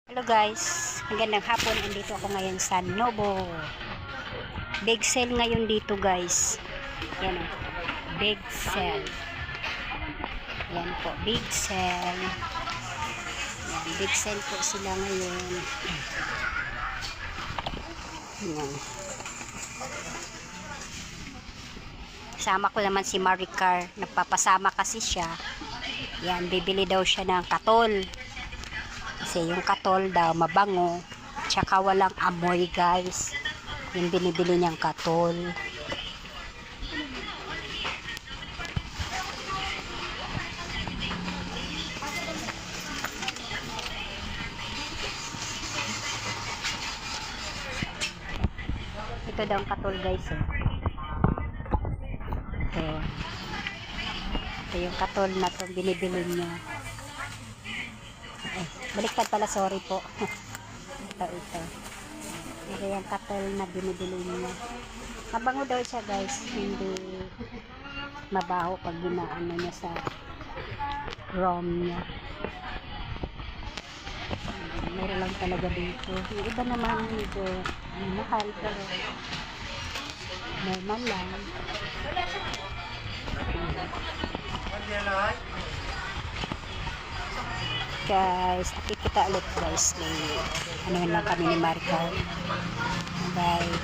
Hello guys, magandang hapon. Andito ako ngayon sa Novo. Big sale ngayon dito guys. Yan o, big sale. Yan po, big sale. Yan, big sale po sila ngayon. Yan. Sama ko naman si Maricar. Nagpapasama kasi siya. Yan, bibili daw siya ng katol. Kasi yung katol daw mabango, tsaka walang amoy guys. Yung binibili niyang katol. Ito daw ang katol guys. Ito yung katol na to binibili niya. Baliktad pala, sorry po. ito. Ito yung katol na binibili niya. Mabango daw siya guys, hindi mabaho pag ginaano niya sa rom niya. Meron lang talaga dito. Yung iba naman medyo mahal, pero normal lang. Guys, nakikita ulit guys. Ano lang kami ni Maricar. Bye.